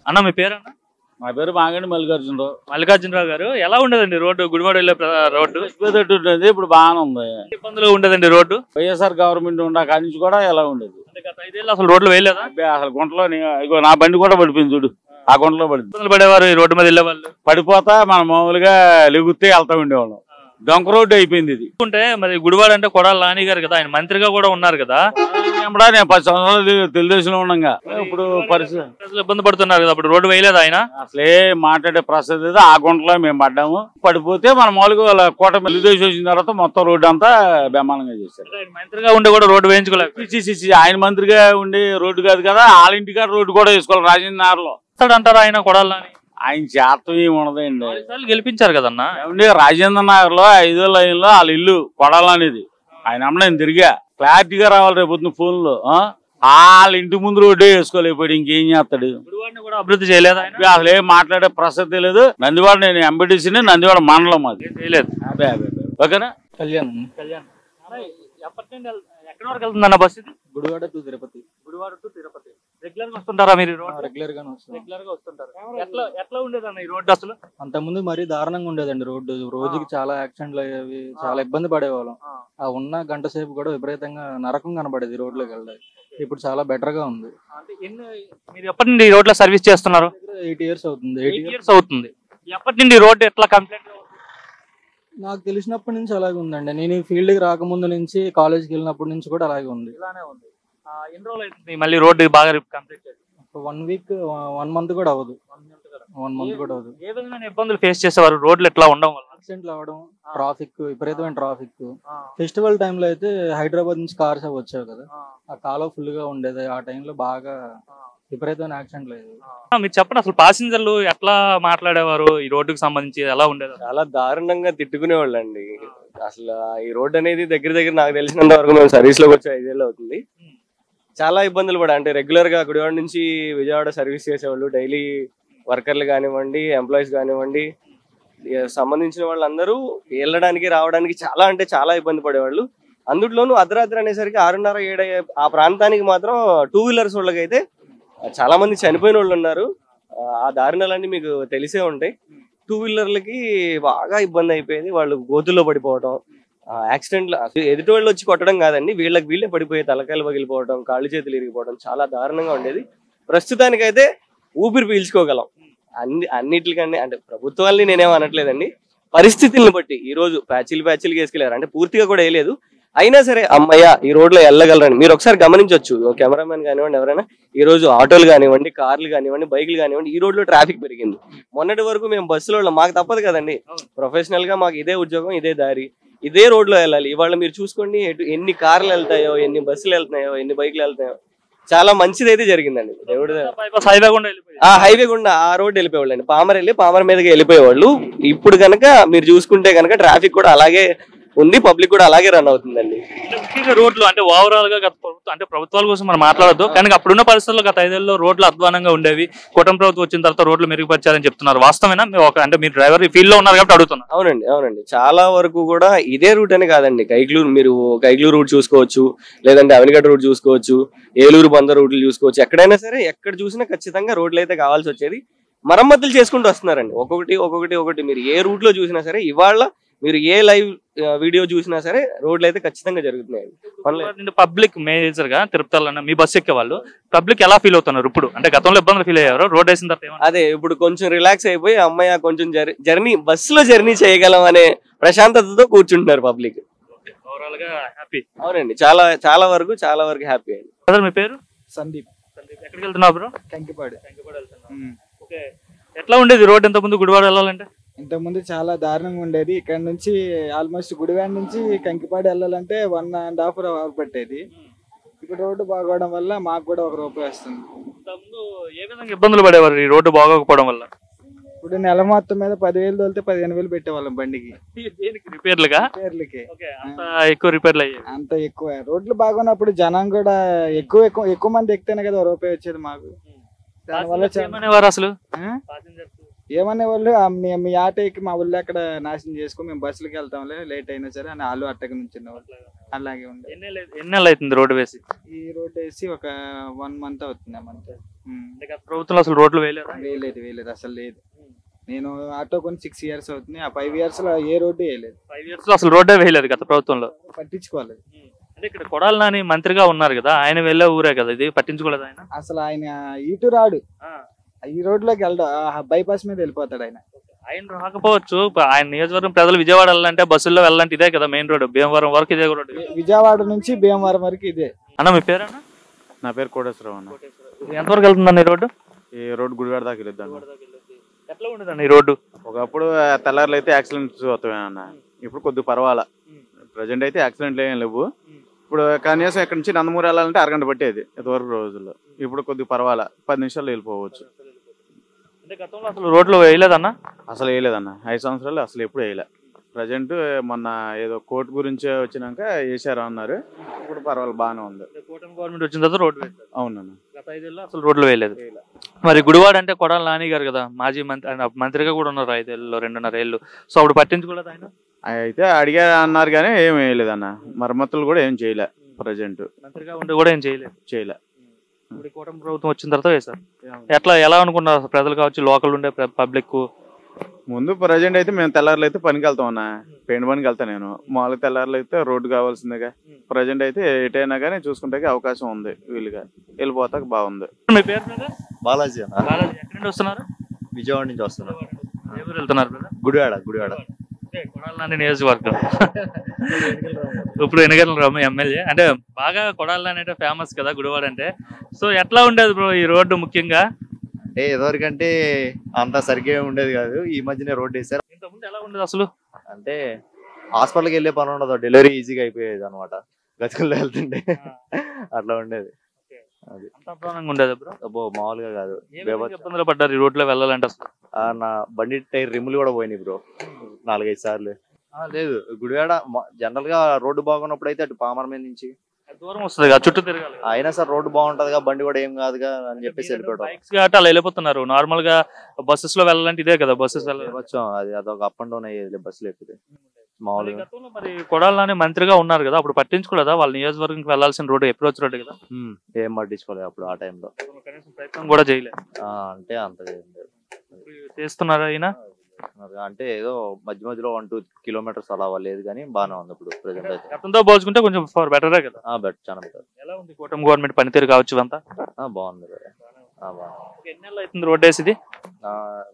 అన్న మీ పేరు అన్న? మా పేరు మాగండి మల్లికార్జునరావు. మల్లికార్జునరావు గారు, ఎలా ఉండదండి రోడ్డు? గుడివాడ వెళ్ళే రోడ్డు ఉంటుంది, ఇప్పుడు బాగానే ఉంది. ఇబ్బందులు ఉండదండి రోడ్డు? వైఎస్ఆర్ గవర్నమెంట్ ఉన్న కాడి నుంచి కూడా ఎలా ఉండదు. గత 5 ఏళ్ళు అసలు రోడ్లు వేయలేదా? అసలు గుంటలో ఇగో నా బండి కూడా పడిపోయింది చూడు, ఆ గుంటలో పడింది. ఇబ్బందులు పడేవారు ఈ రోడ్డు మీద వెళ్ళే వాళ్ళు? పడిపోతా మనం మామూలుగా లెగుతే వెళ్తా ఉండేవాళ్ళం. డొంక రోడ్డు అయిపోయింది ఇది. అంటే మరి గుడివాడ అంటే కొడాలి నాని గారు కదా, ఆయన మంత్రిగా కూడా ఉన్నారు కదా. నేను 10 సంవత్సరాలు తెలుగుదేశంలో ఉన్నాగా. ఇప్పుడు పరిస్థితి ఇబ్బంది పడుతున్నారు కదా, అప్పుడు రోడ్డు వేయలేదు ఆయన? అసలే మాట్లాడే ప్రశ్న ఆ గుంటలో మేము పడ్డాము. పడిపోతే మన మామూలుగా కోట తెలుగుదేశం వచ్చిన తర్వాత మొత్తం రోడ్డు అంతా బ్రహ్మాండంగా చేశారు. మంత్రిగా ఉండి కూడా రోడ్డు వేయించుకోలేదు. ఆయన మంత్రిగా ఉండి రోడ్డు కాదు కదా, వాళ్ళ ఇంటికాడ రోడ్డు కూడా వేసుకోవాలి. రాజేంద్రనగర్లో అంటారా ఆయన కొడాలి నాని? ఆయన చేతం ఏమి ఉండదండి. గెలిపించారు కదన్నా. రాజేంద్రనగర్ లో 5వ లైన్ లో వాళ్ళ ఇల్లు కొడాలనేది. ఆయన అమ్మ నేను తిరిగా క్లారిటీగా రావాలి రేపు పొద్దున్న ఫోన్ లో. వాళ్ళ ఇంటి ముందు రోడ్డే వేసుకోలేకపోయాడు, ఇంకేం చేస్తాడు? కూడా అభివృద్ధి చేయలేదు అసలు ఏం మాట్లాడే ప్రసక్తి లేదు. నందివాడ నేను ఎంబీటీసీని, నందివాడ మండలం అది చేయలేదు. ఓకేనా? కళ్యాణ్ ఎక్కడి వరకు వెళ్తుందన్న బస్ ఇది? Gudivada to Tirupati. Gudivada to Tirupati regular గా వస్తుంటారా మీరు? రెగ్యులర్ గా వస్తుంటారు. ఎట్లా ఉండేదన్న ఈ రోడ్డు అసలు? అంతకుముందు మరీ దారుణంగా ఉండేదండి రోడ్డు. రోజుకి చాలా యాక్సిడెంట్లు అయ్యేవి, చాలా ఇబ్బంది పడేవాళ్ళం. ఆ ఉన్న గంట సేపు కూడా విపరీతంగా నరకం కనబడేది రోడ్లోకి వెళ్ళడానికి. ఇప్పుడు చాలా బెటర్ గా ఉంది. మీరు ఎప్పటి నుండి ఈ రోడ్లో సర్వీస్ చేస్తున్నారు? 8 years అవుతుంది. 8 years అవుతుంది. ఎప్పటి నుండి రోడ్డు ఎట్లా కంప్లైంట్? నాకు తెలిసినప్పటి నుంచి అలాగే ఉందండి. నేను ఫీల్డ్ కి రాకముందు నుంచి, కాలేజ్కి వెళ్ళినప్పటి నుంచి కూడా అలాగే ఉంది. ఎన్ని రోజులు అవుతుంది మళ్ళీ రోడ్డు బాగా కంప్లీట్? 1 week 1 month కూడా అవ్వదు. 1 month కూడా అవ్వదు. ఏ విధమైన ఇబ్బందులు ఫేస్ చేసేవారు రోడ్లు ఎట్లా ఉండడం వల్ల? యాక్సిడెంట్లు అవ్వడం, ట్రాఫిక్, విపరీతమైన ట్రాఫిక్. ఫెస్టివల్ టైంలో అయితే హైదరాబాద్ నుంచి కార్స్ వచ్చావు కదా, ఆ కాలువ ఫుల్ గా ఉండేది. ఆ టైంలో బాగా విపరీతమైన యాక్సిడెంట్ లేదు. మీరు చెప్పండి, అసలు ప్యాసింజర్లు ఎట్లా మాట్లాడేవారు ఈ రోడ్డుకి సంబంధించి? ఎలా ఉండేది? చాలా దారుణంగా తిట్టుకునేవాళ్ళు అండి. అసలు ఈ రోడ్డు అనేది దగ్గర నాకు తెలిసినంత వరకు మేము సర్వీస్ లోకి వచ్చి 5 ఏళ్ళు అవుతుంది. చాలా ఇబ్బందులు పడా, అంటే రెగ్యులర్ గా గుడివాడ నుంచి విజయవాడ సర్వీస్ చేసేవాళ్ళు, డైలీ వర్కర్లు కానివ్వండి, ఎంప్లాయీస్ కానివ్వండి, సంబంధించిన వాళ్ళందరూ వెళ్ళడానికి రావడానికి చాలా అంటే చాలా ఇబ్బంది పడేవాళ్ళు. అందులోనూ అర్ధరాత్రి అనేసరికి 6:30 7 ఆ ప్రాంతానికి మాత్రం 2 wheelers వాళ్ళకి అయితే చాలా మంది చనిపోయిన వాళ్ళు ఉన్నారు. ఆ దారుణాలన్నీ మీకు తెలిసే ఉంటాయి. 2 wheelerలకి బాగా ఇబ్బంది అయిపోయేది. వాళ్ళు గోతుల్లో పడిపోవడం, యాక్సిడెంట్లు, ఎదుటి వాళ్ళు వచ్చి కొట్టడం కాదండి, వీళ్ళే పడిపోయి తలకాయలు పగిలిపోవడం, కాళ్ళు చేతులు ఇరిగిపోవడం చాలా దారుణంగా ఉండేది. ప్రస్తుతానికైతే ఊపిరి పీల్చుకోగలం. అన్నిటికన్నా అంటే ప్రభుత్వాన్ని నేనేం అనట్లేదండి, పరిస్థితులను బట్టి ఈ రోజు ప్యాచీలు వేసుకెళ్లారు, అంటే పూర్తిగా కూడా వేయలేదు. అయినా సరే అమ్మయ్య ఈ రోడ్లో వెళ్ళగలరని మీరు ఒకసారి గమనించవచ్చు. కెమెరామెన్ కానివ్వండి, ఎవరైనా ఈ రోజు ఆటోలు కానివ్వండి, కార్లు కానివ్వండి, బైకులు కానివ్వండి, ఈ రోడ్లో ట్రాఫిక్ పెరిగింది. మొన్నటి వరకు మేము బస్సులో మాకు తప్పదు కదండి, ప్రొఫెషనల్ గా మాకు ఇదే ఉద్యోగం, ఇదే దారి, ఇదే రోడ్లో వెళ్ళాలి. ఇవాళ మీరు చూసుకోండి, ఎన్ని కార్లు వెళ్తాయో, ఎన్ని బస్సులు వెళ్తున్నాయో, ఎన్ని బైకులు వెళ్తాయో. చాలా మంచిది అయితే జరిగిందండి. దేవుడు హైవే గుండా ఆ రోడ్డు వెళ్ళిపోయేవాళ్ళు అండి. పామర్ మీదకి వెళ్ళిపోయేవాళ్ళు. ఇప్పుడు కనుక మీరు చూసుకుంటే కనుక ట్రాఫిక్ కూడా అలాగే ఉంది, పబ్లిక్ కూడా అలాగే రన్ అవుతుందండి. ముఖ్యంగా రోడ్లు అంటే ఓవరాల్ గా అంటే ప్రభుత్వాల కోసం మనం మాట్లాడద్దు, కానీ అప్పుడున్న పరిస్థితుల్లో గత 5 ఏళ్ళలో రోడ్లు అధ్వానంగా ఉండేవి. కూటమి ప్రభుత్వం వచ్చిన తర్వాత రోడ్లు మెరుగుపరిచారని చెప్తున్నారు. వాస్తవేనా? అంటే మీరు డ్రైవర్ ఫీల్డ్ లో ఉన్నారు కాబట్టి అడుగుతున్నారు. అవునండి. చాలా వరకు కూడా ఇదే రూట్ అని కాదండి. కైక్లూరు రూట్ చూసుకోవచ్చు, లేదంటే అవనిగడ్డ రూట్ చూసుకోవచ్చు, ఏలూరు బందర్ రూట్లు చూసుకోవచ్చు. ఎక్కడైనా సరే ఎక్కడ చూసినా ఖచ్చితంగా రోడ్లు అయితే కావాల్సి వచ్చేది. మరమ్మతులు చేసుకుంటూ వస్తున్నారండి, ఒక్కొక్కటి. మీరు ఏ రూట్ లో చూసినా సరే, ఇవాళ మీరు ఏ లైవ్ వీడియో చూసినా సరే రోడ్లు అయితే ఖచ్చితంగా జరుగుతున్నాయి. పబ్లిక్ మేజర్ గా తిరుపతిలో మీ బస్సు ఎక్కే వాళ్ళు పబ్లిక్ ఎలా ఫీల్ అవుతున్నారు ఇప్పుడు? అంటే గతంలో ఇబ్బందులు ఫీల్ అయ్యారు, రోడ్ వేసిన తర్వాత అదే ఇప్పుడు కొంచెం రిలాక్స్ అయిపోయి అమ్మాయి కొంచెం బస్సులో జర్నీ చేయగలం అనే ప్రశాంతతతో కూర్చుంటున్నారు పబ్లిక్. ఓవరాల్ గా హ్యాపీ. అవునండి, చాలా వరకు హ్యాపీ అండి. మీ పేరు? సందీప్. ఎక్కడికి వెళ్తున్నావు బ్రో? కంకిపాడు. ఓకే, ఎట్లా ఉండేది రోడ్ ఇంత ముందు గుడివాడ వెళ్ళాలంటే? ఇంతకుముందు చాలా దారుణంగా ఉండేది. ఇక్కడ నుంచి ఆల్మోస్ట్ గుడివాడ నుంచి కంకిపాడు వెళ్ళాలంటే 1.5 hour పట్టేది. ఇప్పుడు రోడ్డు బాగోవడం వల్ల మాకు కూడా ₹1 వస్తుంది. ఏ విధంగా ఇబ్బందులు పడేవారు ఈ రోడ్డు బాగోకపోవడం వల్ల? ఇప్పుడు నెల మొత్తం మీద 10,000 తోలితే 15,000 పెట్టేవాళ్ళం బండికి. రిపేర్లకి అంత ఎక్కువ. రోడ్లు బాగున్నప్పుడు జనం కూడా ఎక్కువ మంది ఎక్కితేనే కదా ₹1 వచ్చేది మాకు. దానివల్ల ఏమనేవారు అసలు? ఏమనే వాళ్ళు మీ ఆటో ఎక్కి మా ఊళ్ళో అక్కడ నాశనం చేసుకో, మేము బస్సులకి వెళ్తాంలే లేట్ అయినా సరే అని వాళ్ళు అట్టకి నుంచి అలాగే ఉండే. ఎన్ని నెలలు అవుతుంది రోడ్డు వేసి? ఈ రోడ్ వేసి ఒక 1 month అవుతుంది. ప్రభుత్వం అసలు రోడ్లు వేయలేదు? వేయలేదు అసలు లేదు. నేను ఆటో కొని 6 years అవుతుంది. ఆ 5 years లో ఏ రోడ్డు వేయలేదు. 5 years లో అసలు రోడ్డే వేయలేదు గత ప్రభుత్వంలో. పట్టించుకోలేదు. అంటే ఇక్కడ కొడాలి నాని మంత్రిగా ఉన్నారు కదా, ఆయన వెళ్ళే ఊరే కదా ఇది, పట్టించుకోలేదు ఆయన? అసలు ఆయన ఇటు రాడు, ఈ రోడ్లోకి వెళ్ళడం బైపాస్ మీద వెళ్ళిపోతాడు ఆయన. ఆయన రాకపోవచ్చు, ఆయన నియోజకవర్గం ప్రజలు విజయవాడ వెళ్ళాలంటే బస్సుల్లో వెళ్ళాలంటే ఇదే కదా మెయిన్ రోడ్, భీమవరం వరకు ఇదే రోడ్. విజయవాడ నుంచి భీమవరం వరకు ఇదే. అన్న మీ పేరేనా? నా పేరు కోటేశ్వరరావు అన్న. ఎంతవరకు వెళ్తుందండి ఈ రోడ్డు? ఈ రోడ్డు గుడివాడ దాకా వెళ్ళొద్దాం. ఎట్లా ఉండదండి ఈ రోడ్డు? ఒకప్పుడు తెల్లారులు అయితే యాక్సిడెంట్స్ వస్తాయి అన్న, ఇప్పుడు కొద్దిగా పర్వాలా. ప్రజెంట్ అయితే యాక్సిడెంట్లు ఏం లేవు. ఇప్పుడు కనీసం ఇక్కడ నుంచి నందమూరి వెళ్ళాలంటే అరగంట పట్టేది ఇదివరకు రోజుల్లో, ఇప్పుడు కొద్దిగా పర్వాలా, 10 నిమిషాలు వెళ్ళిపోవచ్చు. అంటే గతంలో అసలు రోడ్లు వేయలేదన్న? అసలు వేయలేదన్న, 5 సంవత్సరాలు అసలు ఎప్పుడు వేయలే. ప్రజెంట్ మొన్న ఏదో కోర్టు గురించి వచ్చినాక వేసారు అన్నారు, ఇప్పుడు పర్వాలేదు బాగానే ఉంది. గవర్నమెంట్ వచ్చిన తర్వాత రోడ్డు వేస్తారు. అవునన్న, గత 5 ఏళ్ళు అసలు రోడ్లు వేయలేదు. మరి గుడివాడ అంటే కొడాలి నాని గారు కదా, మాజీ మంత్రిగా కూడా ఉన్నారు 5 ఏళ్ళు 2.5 ఏళ్ళు. సో అప్పుడు పట్టించుకోలేదు ఆయన? అయితే అడిగా అన్నారు కానీ ఏం వేయలేదన్న, మరమ్మతులు కూడా ఏం చేయలే. ప్రజెంట్ మంత్రిగా ఉంటే కూడా ఏం చేయలే. ఇప్పుడు కూటమి ప్రభుత్వం వచ్చిన తర్వాత వేశారు. ఎలా అనుకున్నారు ప్రజలు కావచ్చు, లోకల్ ఉండే పబ్లిక్? ముందు ప్రజెంట్ అయితే మేము తెల్లారులు అయితే పనికి వెళ్తాం అన్న, పెయింట్ పనికి వెళ్తాను నేను. మామూలుగా తెల్లారులు అయితే రోడ్డు కావాల్సిందిగా. ప్రజెంట్ అయితే ఎటైనా కానీ చూసుకుంటే అవకాశం ఉంది, వీలుగా వెళ్ళిపోతాక బాగుంది. మీ పేరు బాలాజీ అన్న. ఎక్కడి నుంచి వస్తున్నారు? విజయవాడ నుంచి వస్తున్నారు. ఎవరు వెళ్తున్నారు? గుడివాడ. కొడాలి నాని నియోజకవర్గం. ఇప్పుడు ఎన్నికల రాము ఎమ్మెల్యే అంటే బాగా కొడాలి నాని అంటే ఫేమస్ కదా గుడివాడ అంటే. సో ఎట్లా ఉండేది బ్రో ఈ రోడ్డు ముఖ్యంగా? అంటే ఇదివరకంటే అంత సరిగ్గా ఉండేది కాదు, ఈ మధ్యనే రోడ్డు వేసారు. ఇంతకుముందు ఎలా ఉండేది అసలు? అంటే హాస్పిటల్కి వెళ్ళే పని ఉండదు, డెలివరీ ఈజీగా అయిపోయేది అనమాట, గతుకుల్లో వెళ్తుంటే అట్లా ఉండేది. అది ఉండేది బ్రో. అబ్బో మామూలుగా కాదు. ఇబ్బందులు పడ్డారు ఈ రోడ్లో వెళ్ళాలంటే అసలు? నా బండి టైర్ రిమ్లు కూడా పోయినాయి బ్రో 4-5 సార్లు. లేదు గుడివాడ జనరల్ గా రోడ్డు బాగున్నప్పుడు అయితే అటు పామర్ మీద నుంచి దూరం వస్తుంది కదా, చుట్టూ తిరగాలి. అయినా సార్ రోడ్డు బాగుంటదిగా, బండి కూడా ఏం కాదుగా అని చెప్పేసి వెళ్ళిపోవడం. బైక్స్ కాబట్టి అలా వెళ్ళిపోతున్నారు. నార్మల్ గా బస్సెస్ లో వెళ్ళాలంటే ఇదే కదా, బస్సెస్ వెళ్ళవచ్చు. అదొక అప్ అండ్ డౌన్ అయ్యేది బస్సులు ఎక్కితే మామూలుగా. మరి కొడాలి నాని మంత్రిగా ఉన్నారు కదా, అప్పుడు పట్టించుకోలేదా? వాళ్ళ నియోజకవర్గంకి వెళ్ళాల్సిన రోడ్డు అప్రోచ్ రోడ్డు కదా, ఏం పట్టించుకోలేదు అప్పుడు ఆ టైంలో. ప్రయత్నం కూడా చేయలేదు అంటే అంత చేస్తున్నారా ఈయన? అంటే ఏదో మధ్యలో 1-2 kilometers అలా లేదు కానీ బాగానే ఉంది ఇప్పుడు ప్రెజెంట్ అయితే. గతంతో పోల్చుకుంటే కొంచెం బెటరే కదా? చాలా బెటర్. ఎలా ఉంది కూటమి గవర్నమెంట్ పనితీరు కావచ్చు అంతా? బాగుంది. ఎన్ని నెలలు అవుతుంది రోడ్ వేసి?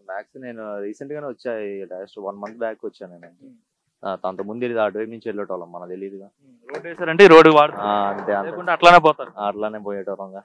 మ్యాక్స్ నేను రీసెంట్ గానే వచ్చా, లాస్ట్ 1 month బ్యాక్ వచ్చాను నేను. అంత ముందు ఇది అటువైపు నుంచి వెళ్ళేటోళ్ళం, మనకు తెలియదుగా. రోడ్ వేసారంటే ఈ రోడ్డు వాడు అంతే, అట్లానే పోతారు. అట్లానే పోయేటోళ్ళంగా.